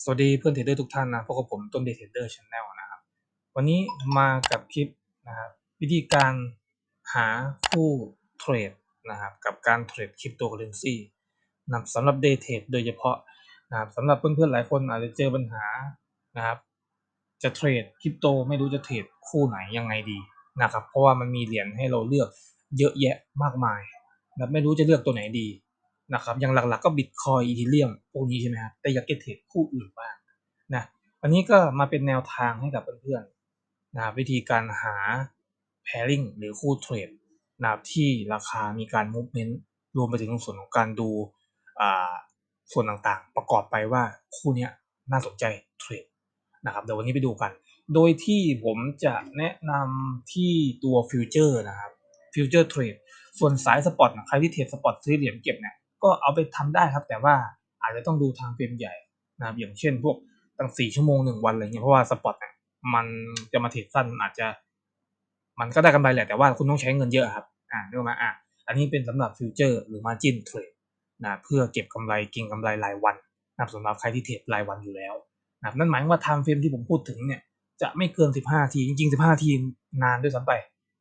สวัสดีเพื่อนเทรดเดอร์ทุกท่านนะพวกกับผมต้นเดย์เทรดเดอร์ชาแนลนะครับวันนี้มากับคลิปนะครับวิธีการหาคู่เทรดนะครับกับการเทรดคริปโตเคอเรนซีนะสำหรับเดย์เทรดโดยเฉพาะนะครับสำหรับเพื่อนๆหลายคนอาจจะเจอปัญหานะครับจะเทรดคริปโตไม่รู้จะเทรดคู่ไหนยังไงดีนะครับเพราะว่ามันมีเหรียญให้เราเลือกเยอะแยะมากมายนะไม่รู้จะเลือกตัวไหนดีนะครับอย่างหลักๆก็บิตคอยอีทีเรียมพวกนี้ใช่ไหมครับแต่อยากจะเทรดคู่อื่นบ้างนะอันนี้ก็มาเป็นแนวทางให้กับเพื่อนๆนะวิธีการหา pairing หรือคู่เทรดนะที่ราคามีการ movement รวมไปถึงส่วนของการดูส่วนต่างๆประกอบไปว่าคู่นี้น่าสนใจเทรดนะครับเดี๋ยววันนี้ไปดูกันโดยที่ผมจะแนะนำที่ตัวฟิวเจอร์นะครับฟิวเจอร์เทรดส่วนสายสปอตใครที่เทรดสปอตซื้อเหรียญเก็บเนี่ยก็เอาไปทำได้ครับแต่ว่าอาจจะต้องดูทางเฟรมใหญ่นะครับอย่างเช่นพวกตั้ง4 ชั่วโมง1 วันอะไรเงี้ยเพราะว่าสปอตเนี่ยมันจะมาเทรดสั้นอาจจะมันก็ได้กำไรแหละแต่ว่าคุณต้องใช้เงินเยอะครับนึกออกไหมอันนี้เป็นสำหรับฟิวเจอร์หรือ Margin Trade นะเพื่อเก็บกำไรเก็งกำไรรายวันนะสำหรับใครที่เทรดรายวันอยู่แล้วนะนั่นหมายว่า time frame ที่ผมพูดถึงเนี่ยจะไม่เกิน15 นาทีจริงๆ15 นาทีนานด้วยซ้ำไป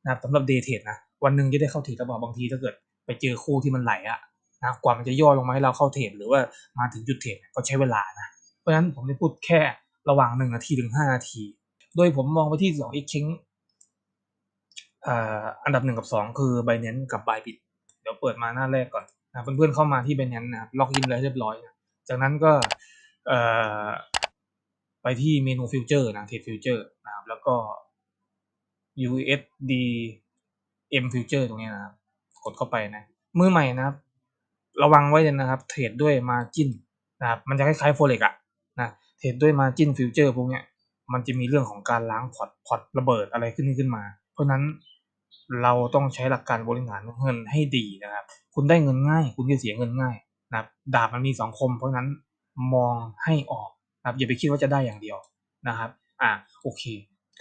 นะสำหรับ day trade นะวันหนึ่งจะได้เข้าเทรดแล้วบางทีถ้าเกิดไปเจอคู่ที่มันไหลนะกว่ามันจะย่อลงมาให้เราเข้าเทรดหรือว่ามาถึงจุดเทรดก็ใช้เวลานะเพราะฉะนั้นผมจะพูดแค่ระหว่าง1 นาทีถึง5 นาทีโดยผมมองไปที่2 exchange อันดับ1กับ2คือ Binance กับ Bybit เดี๋ยวเปิดมาหน้าแรกก่อนนะเพื่อนๆเข้ามาที่ Binance นะครับล็อกอินเลยเรียบร้อยนะจากนั้นก็ไปที่เมนูฟิวเจอร์นะเทรดฟิวเจอร์นะครับแล้วก็ USDM Future ตรงนี้นะครับกดเข้าไปนะมือใหม่นะครับระวังไว้เลยนะครับเทรดด้วย Margin นะครับมันจะคล้ายๆ Forex นะเทรดด้วย Margin Future พวกเนี้ยมันจะมีเรื่องของการล้างพอร์ตระเบิดอะไรขึ้นมาเพราะนั้นเราต้องใช้หลักการบริหารเงินให้ดีนะครับคุณได้เงินง่ายคุณจะเสียเงินง่ายนะครับดาบมันมี2 คมเพราะนั้นมองให้ออกนะครับอย่าไปคิดว่าจะได้อย่างเดียวนะครับโอเค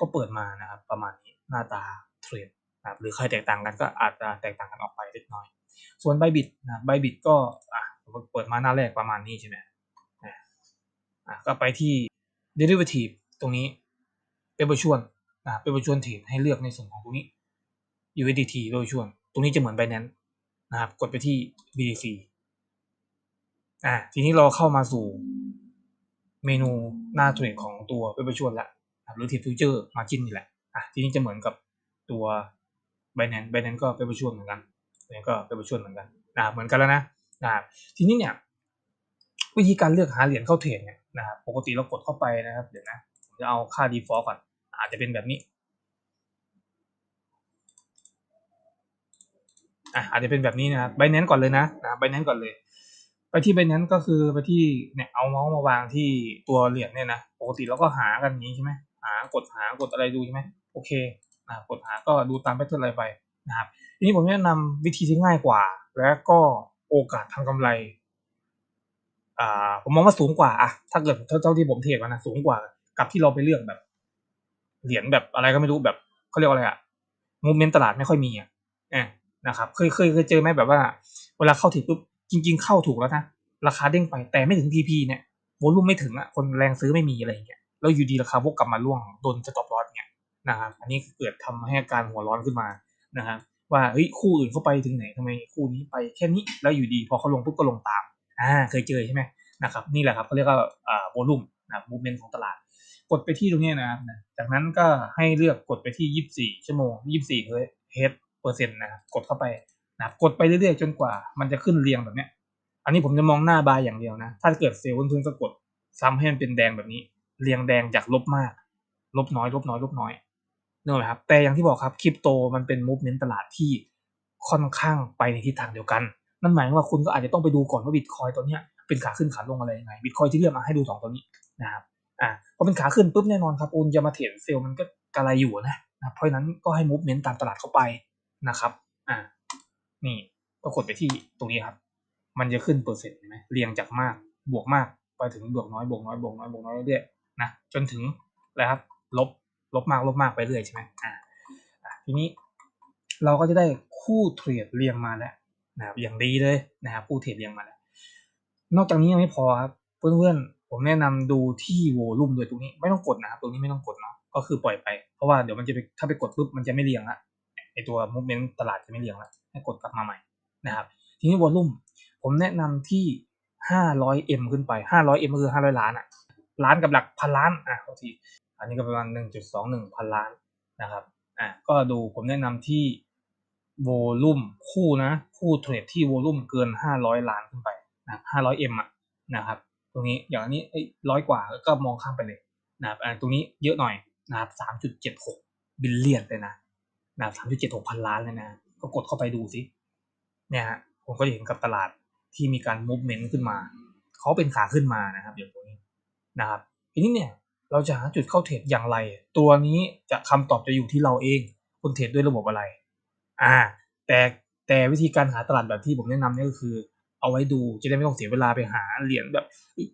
ก็เปิดมานะครับประมาณนี้หน้าตาเทรดนะครับหรือใครแตกต่างกันก็อาจจะแตกต่างกันออกไปเล็กน้อยส่วน Bybit นะ Bybit ก็เปิดมาหน้าแรกประมาณนี้ใช่ไหมก็ไปที่ derivative ตรงนี้เป็นประชวนเป็นประชวนเทรดให้เลือกในส่วนของตรงนี้ USDT โดยช่วงตรงนี้จะเหมือน Binance นะครับกดไปที่ BTC ทีนี้เราเข้ามาสู่เมนูหน้าเทรดของตัวเป็นประชวนละหรือ Trade Future Margin นี่แหละทีนี้จะเหมือนกับตัว Binance ก็เป็นประชวนเหมือนกันนี่ก็เป็นประชวนเหมือนกันเหมือนกันแล้วนะทีนี้เนี่ยวิธีการเลือกหาเหรียญเข้าเทรดเนี่ยนะครับปกติเรากดเข้าไปนะครับเดี๋ยวนะผมจะเอาค่า default ก่อนอาจจะเป็นแบบนี้อาจจะเป็นแบบนี้นะครับ Binance ก่อนเลยนะBinance ก่อนเลยไปที่ Binance ก็คือไปที่เนี่ยเอาเมาส์มาวางที่ตัวเหรียญเนี่ยนะปกติเราก็หากันอย่างนี้ใช่ไหมกดอะไรดูใช่ไหมโอเคกดหาก็ดูตามแพทเทิร์นอะไรไปนะครับทีนี้ผมแนะนำวิธีที่ง่ายกว่าและก็โอกาสทำกำไรผมมองว่าสูงกว่าถ้าเกิดเท่าที่ผมเทรดมานะสูงกว่ากับที่เราไปเลือกแบบเหรียญแบบอะไรก็ไม่รู้แบบเขาเรียกว่าอะไรมูฟเมนต์ตลาดไม่ค่อยมีนะครับเคยเจอไหมแบบว่าเวลาเข้าถึงปุ๊บจริงๆเข้าถูกแล้วนะราคาเด้งไปแต่ไม่ถึง TP เนี่ยโวลุ่มไม่ถึงคนแรงซื้อไม่มีอะไรอย่างเงี้ยแล้วอยู่ดีราคาวกกลับมาร่วงโดนสต็อปลอสเนี่ยนะครับอันนี้เกิดทำให้อาการหัวร้อนขึ้นมานะครับว่าเฮ้ยคู่อื่นเขาไปถึงไหนทำไมคู่นี้ไปแค่นี้แล้วอยู่ดีพอเขาลงปุ๊บก็ลงตามเคยเจอใช่ไหมนะครับนี่แหละครับเขาเรียกว่าโวลุ่มนะมูฟเมนต์ของตลาดกดไปที่ตรงนี้นะครับจากนั้นก็ให้เลือกกดไปที่24 ชั่วโมง24เฮดเปอร์เซ็นต์นะครับกดเข้าไปนะครับกดไปเรื่อยๆจนกว่ามันจะขึ้นเรียงแบบนี้อันนี้ผมจะมองหน้าบายอย่างเดียวนะถ้าเกิดเซลล์เพื่อนๆก็กดซ้ำให้มันเป็นแดงแบบนี้เรียงแดงจากลบมากลบน้อยนึกไหมครับแต่อย่างที่บอกครับคริปโตมันเป็นมูฟเมนต์ตลาดที่ค่อนข้างไปในทิศทางเดียวกันนั่นหมายว่าคุณก็อาจจะต้องไปดูก่อนว่าบิตคอยตัวเนี้ยเป็นขาขึ้นขาลงอะไรยังไงบิตคอยที่เลือกมาให้ดู2ตัวนี้นะครับพอเป็นขาขึ้นปุ๊บแน่นอนครับคุณจะมาเทรดเซลล์มันก็กระไรอยู่นะเพราะฉะนั้นก็ให้มูฟเมนต์ตามตลาดเข้าไปนะครับนี่ก็กดไปที่ตรงนี้ครับมันจะขึ้นเปอร์เซ็นต์ใช่ไหมเรียงจากมากบวกมากไปถึงบวกน้อยเรื่อยๆนะจนถึงอะไรครับลบมากไปเรื่อยใช่ไหมทีนี้เราก็จะได้คู่เทรดเรียงมาแล้วนะครับอย่างดีเลยนะครับคู่เทรดเรียงมาแล้วนอกจากนี้ยังไม่พอครับเพื่อน ผมแนะนำดูที่โวลุ่มด้วยตรงนี้ไม่ต้องกดนะครับตรงนี้ไม่ต้องกดเนาะก็คือปล่อยไปเพราะว่าเดี๋ยวมันจะไปถ้าไปกดปุ๊บมันจะไม่เรียงละไอตัว movement ตลาดจะไม่เรียงละให้กดกลับมาใหม่นะครับทีนี้โวลุ่มผมแนะนำที่ 500M ขึ้นไป 500M ก็คือ500ล้านล้านกับหลักพันล้านโทษทีอันนี้ก็ประมาณ 1.21 พันล้านนะครับก็ดูผมแนะนำที่โวลุ่มคู่นะคู่เทรดที่โวลุ่มเกิน500ล้านขึ้นไปนะ500M นะครับตรงนี้อย่างนี้100กว่าก็มองข้ามไปเลยนะครับตรงนี้เยอะหน่อยนะครับ 3.76 บิลเลียนเลยนะครับ 3.76 พันล้านเลยนะก็กดเข้าไปดูสิเนี่ยฮะผมก็จะเห็นกับตลาดที่มีการมูฟเมนต์ขึ้นมาเขาเป็นขาขึ้นมานะครับอย่างตรงนี้นะครับทีนี้เนี่ยเราจะหาจุดเข้าเทรดอย่างไรตัวนี้จะคำตอบจะอยู่ที่เราเองคุณเทรดด้วยระบบอะไรแต่วิธีการหาตลาดแบบที่ผมแนะนำนี่ก็คือเอาไว้ดูจะได้ไม่ต้องเสียเวลาไปหาเหรียญแบบ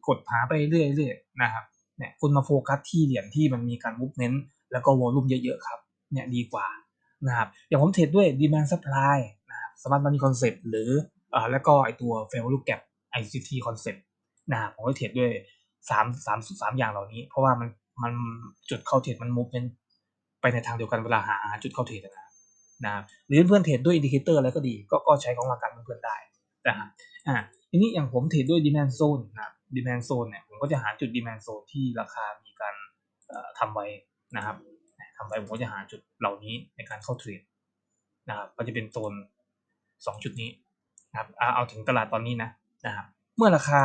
กดหาไปเรื่อยๆนะครับเนี่ยคุณมาโฟกัสที่เหรียญที่มันมีการมูฟเมนต์แล้วก็วอลุ่มเยอะๆครับเนี่ยดีกว่านะครับอย่างผมเทรดด้วย demand supply นะครับ smart money concept หรือแล้วก็ไอตัว fair value gap ICT concept นะครับผมก็เทรดด้วย3อย่างเหล่านี้เพราะว่ามันจุดเข้าเทรดมันมูฟเมนต์ไปในทางเดียวกันเวลาหาจุดเข้าเทรดนะครับหรือเพื่อนเทรดด้วยอินดิเคเตอร์อะไรก็ดีก็ใช้ของหลักการเพื่อนได้นะครับทีนี้อย่างผมเทรดด้วย demand zone นะครับ demand zone เนี่ยผมก็จะหาจุด demand zone ที่ราคามีการทำไว้นะครับทำไว้ผมก็จะหาจุดเหล่านี้ในการเข้าเทรดนะครับก็จะเป็นโซน2จุดนี้นะครับเอาถึงตลาดตอนนี้นะครับเมื่อราคา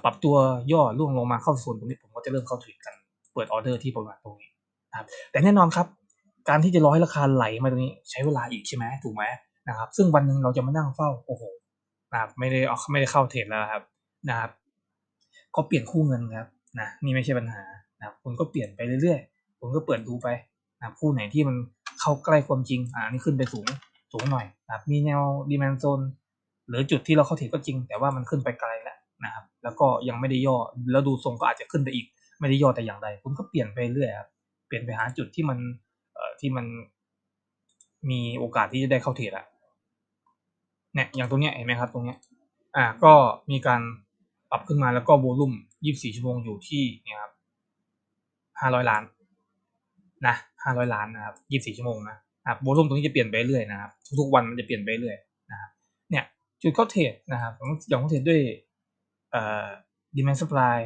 ปรับตัวย่อร่วงลงมาเข้าโซนตรงนี้ผมก็จะเริ่มเข้าเทรดกันเปิดออเดอร์ที่ประมาณตรงนี้นะครับแต่แน่นอนครับการที่จะรอให้ราคาไหลมาตรงนี้ใช้เวลาอีกใช่ไหมถูกไหมนะครับซึ่งวันหนึ่งเราจะมานั่งเฝ้าโอ้โหนะครับไม่ได้เข้าเทรดแล้วครับนะครับก็เปลี่ยนคู่เงินครับนะนี่ไม่ใช่ปัญหานะครับคุณก็เปลี่ยนไปเรื่อยๆคุณก็เปิดดูไปนะครับคู่ไหนที่มันเข้าใกล้ความจริงนี่ขึ้นไปสูงหน่อยนะครับมีแนว demand zone หรือจุดที่เราเข้าเทรดก็จริงแต่ว่ามันขึ้นไปไกลแล้วนะครับแล้วก็ยังไม่ได้ย่อแล้วดูทรงก็อาจจะขึ้นไปอีกไม่ได้ย่อแต่อย่างใดคุณก็เปลี่ยนไปเรื่อยครับเปลี่ยนไปหาจุดที่มันมีโอกาสที่จะได้เข้าเทรดเนี่ยอย่างตรงเนี้ยเห็นไหมครับตรงเนี้ยก็มีการปรับขึ้นมาแล้วก็โวลุ่ม24ชั่วโมงอยู่ที่เนี่ยครับ500ล้านนะ500ล้านนะครับ24ชั่วโมงนะครับโวลุ่มตรงนี้จะเปลี่ยนไปเรื่อยนะครับทุกๆวันมันจะเปลี่ยนไปเรื่อยนะครับเนี่ยจุดเข้าเทรดนะครับอย่างผมเทรดด้วยdemand supply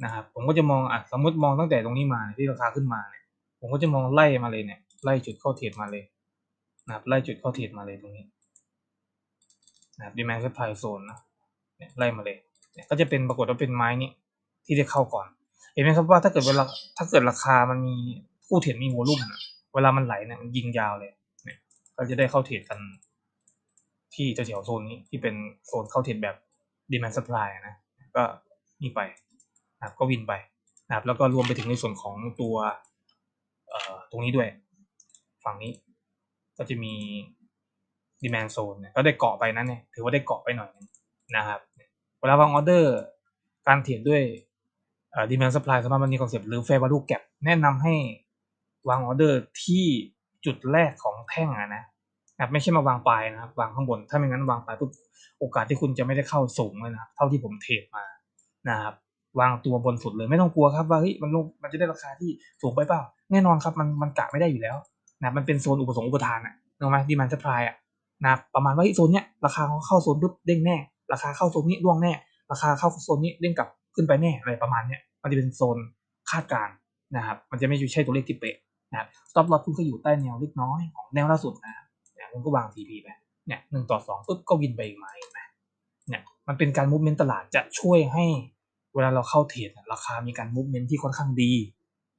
นะครับผมก็จะมองสมมติมองตั้งแต่ตรงนี้มาที่ราคาขึ้นมาเนี่ยผมก็จะมองไล่มาเลยเนี่ยไล่จุดเข้าเทรดมาเลยนะครับไล่จุดเข้าเทรดมาเลยตรงนี้นะครับ demand supply zone นะเนี่ยไล่มาเลยเนี่ยก็จะเป็นปรากฏว่าเป็นไม้นี้ที่ได้เข้าก่อนเห็นไหมครับว่าถ้าเกิดราคามันมีคู่เทรดมีวอลุ่มเวลามันไหลเนี่ยมันยิงยาวเลยเนี่ยก็จะได้เข้าเทรดกันที่แถวโซนนี้ที่เป็นโซนเข้าเทรดแบบ demand supply นะก็นี่ไปนะครับก็วินไปนะครับแล้วก็รวมไปถึงในส่วนของตัวตรงนี้ด้วยฝั่งนี้ก็จะมี demand zone เนี่ยก็ได้เกาะไปนะเนี่ยถือว่าได้เกาะไปหน่อยนะครับเวลาวางออเดอร์การเทรดด้วยdemand supply สำหรับมันมีคอนเซ็ปต์หรือ fair value gap แนะนำให้วางออเดอร์ที่จุดแรกของแท่งนะครับไม่ใช่มาวางปลายนะครับวางข้างบนถ้าไม่งั้นวางปลายปุ๊บโอกาสที่คุณจะไม่ได้เข้าสูงเลยนะครับเท่าที่ผมเทรดมานะครับวางตัวบนสุดเลยไม่ต้องกลัวครับว่าเฮ้ยมันจะได้ราคาที่สูงไปเปล่าแน่นอนครับมันกะไม่ได้อยู่แล้วนะมันเป็นโซนอุปสงค์อุปทานถูกไหม demand supply นะประมาณว่าโซนเนี้ยราคาเข้าโซนปุ๊บเด้งแน่ราคาเข้าโซนนี้ร่วงแน่ราคาเข้าโซนนี้เด้งกลับขึ้นไปแน่อะไรประมาณเนี้ยมันจะเป็นโซนคาดการณ์นะครับมันจะไม่ใช่ตัวเลขที่เป๊ะนะครับ stop loss คุณก็อยู่ใต้แนวเล็กน้อยของแนวล่าสุดนะครับเนี่ยคุณก็วาง TP ไปเนี่ย1/2ปุ๊บก็วินไปอีกไม้นะเนี่ยมันเป็นการมูฟเมนต์ตลาดจะช่วยให้เวลาเราเข้าเทรดราคามีการมูฟเมนต์ที่ค่อนข้างดี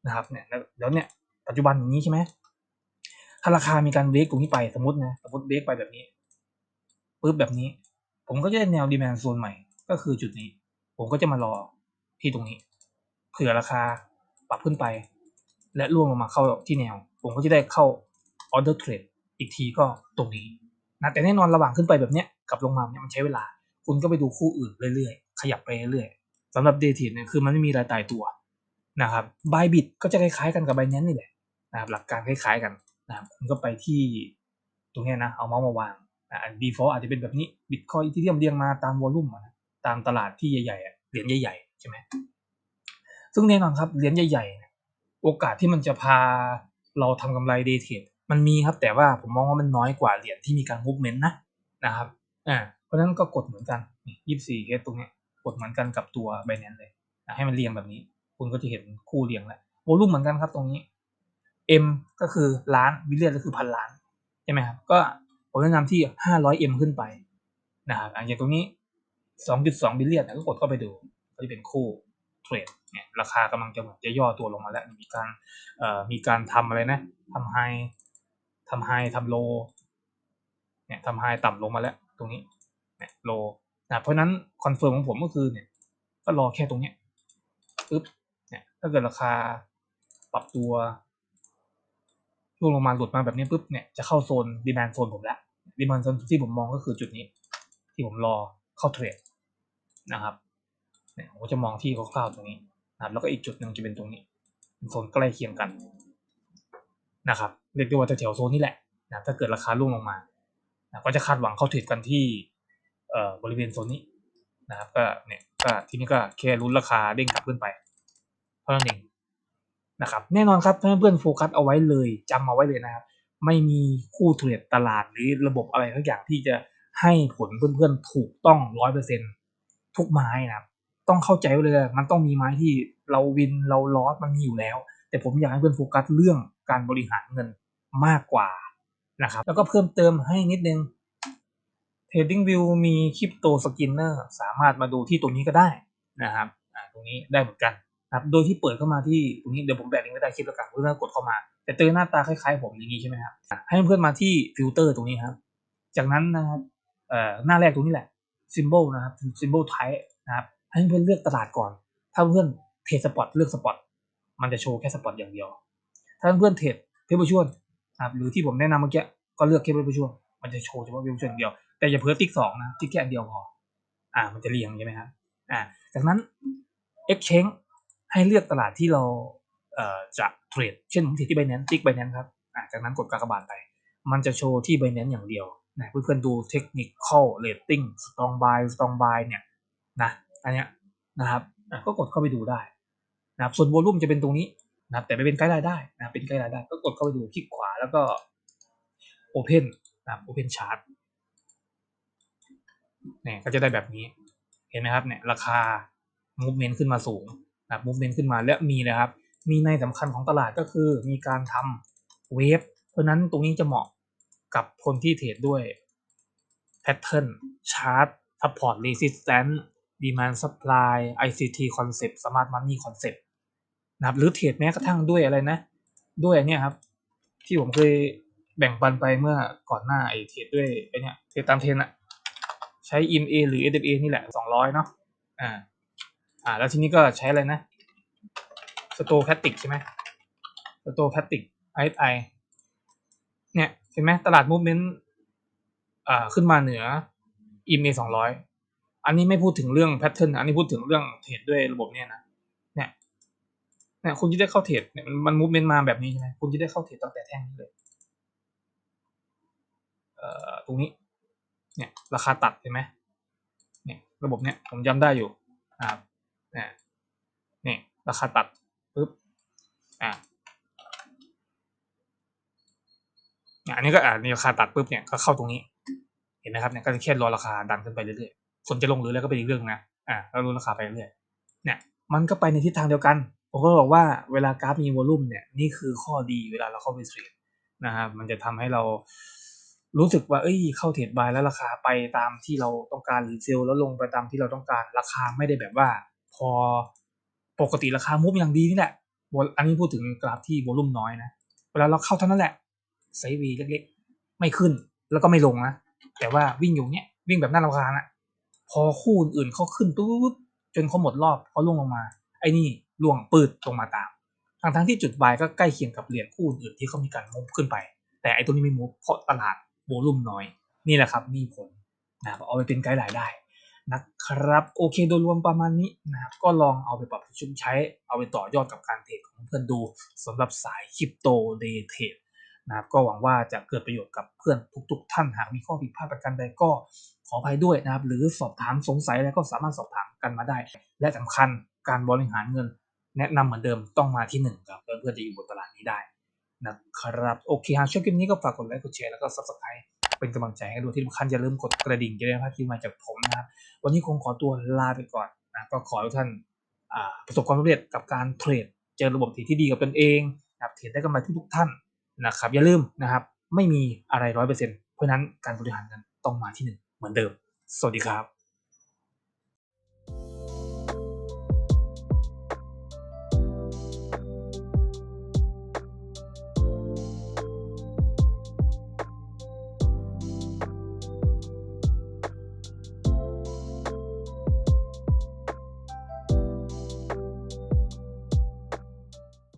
นะครับเนี่ยแล้วเนี่ยปัจจุบันอย่างนี้ใช่ไหมถ้าราคามีการเบรกตรงนี้ไปสมมติเบรกไปแบบนี้ปุ๊บแบบนี้ผมก็จะได้แนว demand zone ใหม่ก็คือจุดนี้ผมก็จะมารอที่ตรงนี้เผื่อราคาปรับขึ้นไปและร่วงลงมาเข้าที่แนวผมก็จะได้เข้า order trade อีกทีก็ตรงนี้นะแต่แน่นอนระหว่างขึ้นไปแบบเนี้ยกับลงมาเนี่ยมันใช้เวลาคุณก็ไปดูคู่อื่นเรื่อยๆขยับไปเรื่อยๆสำหรับ day trade เนี่ยคือมันไม่มีรายตายตัวนะครับ Bybit ก็จะคล้ายๆกันกับ Binance นี่แหละนะครับหลักการคล้ายๆกันนะครับคุณก็ไปที่ตรงนี้นะเอาเมาส์มาวางdefault อาจจะเป็นแบบนี้ Bitcoin Ethereum เรียงมาตามวอลุ่มตามตลาดที่ใหญ่ๆ เหรียญใหญ่ๆใช่ไหมซึ่งแน่นอนครับเหรียญใหญ่ๆโอกาสที่มันจะพาเราทำกำไรเดย์เทรดมันมีครับแต่ว่าผมมองว่ามันน้อยกว่าเหรียญที่มีการมูฟเมนต์นะครับเพราะฉะนั้นก็กดเหมือนกัน24 H ตรงนี้กดเหมือนกันกับตัว Binance เลยให้มันเรียงแบบนี้คุณก็จะเห็นคู่เรียงแล้วโวลุ่มเหมือนกันครับตรงนี้ M ก็คือล้านบิลเลียนก็คือพันล้านใช่ไหมครับก็ผมแนะนำที่ 500M ขึ้นไปนะครับอย่างตรงนี้ 2.2 บิลเลียนก็กดเข้าไปดูก็จะเป็นคู่เทรดเนี่ยราคากำลังจะย่อตัวลงมาแล้วมีการทำอะไรนะทำไฮทำโลเนี่ยทำไฮต่ำลงมาแล้วตรงนี้เนี่ยโลนะเพราะนั้นคอนเฟิร์มของผมก็คือเนี่ยก็รอแค่ตรงเนี้ยปึ๊บเนี่ยถ้าเกิดราคาปรับตัวร่วงลงมาหลุดมาแบบนี้ปุ๊บเนี่ยจะเข้าโซนดีแมนโซนผมแล้วดีแมนโซนที่ผมมองก็คือจุดนี้ที่ผมรอเข้าเทรดนะครับเนี่ยผมจะมองที่คร่าวๆตรงนี้นะครับแล้วก็อีกจุดหนึ่งจะเป็นตรงนี้เป็นโซนใกล้เคียงกันนะครับเรียกได้ว่าแถวโซนนี้แหละนะถ้าเกิดราคาร่วงลงมานะก็จะคาดหวังเข้าเทรดกันที่บริเวณโซนนี้นะครับก็ทีนี้ก็แค่ลุ้นราคาเด้งกลับขึ้นไปเท่านั้นเองนะครับแน่นอนครับเพื่อนๆโฟกัสเอาไว้เลยจำเอาไว้เลยนะครับไม่มีคู่เทรดตลาดหรือระบบอะไรทั้งอย่างที่จะให้ผลเพื่อนๆถูกต้อง 100% ทุกไม้นะครับต้องเข้าใจไว้เลยมันต้องมีไม้ที่เราวินเราลอสมันมีอยู่แล้วแต่ผมอยากให้เพื่อนโฟกัสเรื่องการบริหารเงินมากกว่านะครับแล้วก็เพิ่มเติมให้นิดนึง TradingView มีคริปโตสกินเนอร์สามารถมาดูที่ตรงนี้ก็ได้นะครับตรงนี้ได้เหมือนกันครับโดยที่เปิดเข้ามาที่ตรงนี้เดี๋ยวผมแปะลิงก์ไว้ใต้คลิปแล้วกันเพื่อนๆกดเข้ามาแต่เจอหน้าตาคล้ายๆผมอย่างนี้ใช่ไหมครับให้เพื่อนมาที่ฟิลเตอร์ตรงนี้ครับจากนั้นนะครับหน้าแรกตรงนี้แหละ symbol นะครับ symbol type นะครับให้เพื่อนเลือกตลาดก่อนถ้าเพื่อนเทรดสปอตเลือกสปอตมันจะโชว์แค่สปอตอย่างเดียวถ้าเพื่อนเทรดเพเปอร์ชวลครับหรือที่ผมแนะนำเมื่อกี้ก็เลือกแค่เพเปอร์ชวลมันจะโชว์เฉพาะเพเปอร์ชวลอย่างเดียวแต่อย่าเพิ่มติ๊ก2นะติ๊กแค่อันเดียวพอมันจะเรียงใช่ไหมครับจากนั้น exchange ให้เลือกตลาดที่เราจะเทรดเช่นผมเทรดที่ Binance ติ๊ก Binance ครับจากนั้นกดกากบาทไปมันจะโชว์ที่ Binance อย่างเดียวนะเพื่อนๆดู technical rating strong buy เนี่ยนะอันเนี้ยนะครับก็กดเข้าไปดูได้นะครับส่วน volume จะเป็นตรงนี้นะครับแต่ไม่เป็นไกด์ไลน์ได้นะเป็นไกด์ไลน์ได้ก็กดเข้าไปดูคลิกขวาแล้วก็ open นะครับ open chart เนี่ยก็จะได้แบบนี้เห็นไหมครับเนี่ยราคา movement ขึ้นมาสูงนะครับ movement ขึ้นมาและมีนะครับมีในสำคัญของตลาดก็คือมีการทำเวฟเพราะนั้นตรงนี้จะเหมาะกับคนที่เทรดด้วย pattern chart support resistance demand supply ICT concept smart money concept นะครับหรือเทรดแม้กระทั่งด้วยอะไรนะด้วยเนี่ยครับที่ผมเคยแบ่งปันไปเมื่อก่อนหน้าไอเทรดด้วยไอเนี่ยเทรดตามเทรนอะใช้ EMA หรือ SMA นี่แหละ200เนาะแล้วทีนี้ก็ใช้อะไรนะ Stochastic ใช่ไหม Stochastic RSI เนี่ยเห็นไหมตลาด movement ขึ้นมาเหนือ EMA 200อันนี้ไม่พูดถึงเรื่อง pattern อันนี้พูดถึงเรื่องเทรดด้วยระบบเนี่ยนะเนี่ยคุณจะได้เข้าเทรดเนี่ยมัน movement มาแบบนี้ใช่ไหมคุณจะได้เข้าเทรดตั้งแต่แท่งนี้เลยตรงนี้เนี่ยราคาตัดเห็นไหมเนี่ยระบบเนี่ยผมจำได้อยู่นะครับเนี่ยราคาตัดปึ๊บอันนี้ก็นี่ราคาตัดปุ๊บเนี่ยก็เข้าตรงนี้เห็นไหมครับเนี่ยก็จะแค่รอราคาดันขึ้นไปเรื่อยๆส่วนจะลงหรืออะไรก็เป็นอีกเรื่องนะแล้วรู้ราคาไปเรื่อยเนี่ยมันก็ไปในทิศทางเดียวกันผมก็บอกว่าเวลากราฟมีวอลุ่มเนี่ยนี่คือข้อดีเวลาเราเข้าไปเทรดนะครับมันจะทำให้เรารู้สึกว่าเข้าเทรดบายแล้วราคาไปตามที่เราต้องการหรือเซลล์แล้วลงไปตามที่เราต้องการราคาไม่ได้แบบว่าพอปกติราคามุฟอย่างดีนี่แหละอันนี้พูดถึงกราฟที่วอลุ่มน้อยนะเวลาเราเข้าเท่านั้นแหละไซด์เวย์เล็กๆไม่ขึ้นแล้วก็ไม่ลงนะแต่ว่าวิ่งอยู่เนี้ยวิ่งแบบน่ารำคาญนะพอคู่อื่นเขาขึ้นปุ๊บจนเขาหมดรอบเขาล่วงลงมาไอ้นี่ล่วงปืดลงมาตามทั้งที่จุดบายก็ใกล้เคียงกับเหรียญคู่อื่นที่เขามีการมุฟขึ้นไปแต่ไอ้ตัวนี้ไม่มุฟเพราะตลาดโวลุ่มน้อยนี่แหละครับมีผลนะเอาไปเป็นไกด์ไลน์ได้นะครับโอเคโดยรวมประมาณนี้นะครับก็ลองเอาไปปรับใช้เอาไปต่อยอดกับการเทรดของเพื่อนดูสำหรับสายคริปโตเดย์เทรด นะครับก็หวังว่าจะเกิดประโยชน์กับเพื่อนทุกท่านหากมีข้อผิดพลาดประการใดก็ขออภัยด้วยนะครับหรือสอบถามสงสัยอะไรก็สามารถสอบถามกันมาได้และสำคัญการบริหารเงินแนะนำเหมือนเดิมต้องมาที่1ครับเพื่อจะอยู่บนตลาดนี้ได้นะครับโอเคหากชอบคลิปนี้ก็ฝากกดไลค์กดแชร์แล้วก็ Subscribe เป็นกำลังใจให้ด้วยที่สำคัญอย่าลืมกดกระดิ่งจะได้ไม่พลาดคลิปใหม่จากผมนะครับวันนี้คงขอตัวลาไปก่อนนะก็ขอให้ทุกท่านประสบความสำเร็จกับการเทรดเจอระบบที่ดีกับตนเองนะครับเทรดได้กำไรทุกท่านนะครับอย่าลืมนะครับไม่มีอะไร100%เพราะนั้นการบริหารเงินต้องมาที่1เหมือนเดิมสวัสดีครับ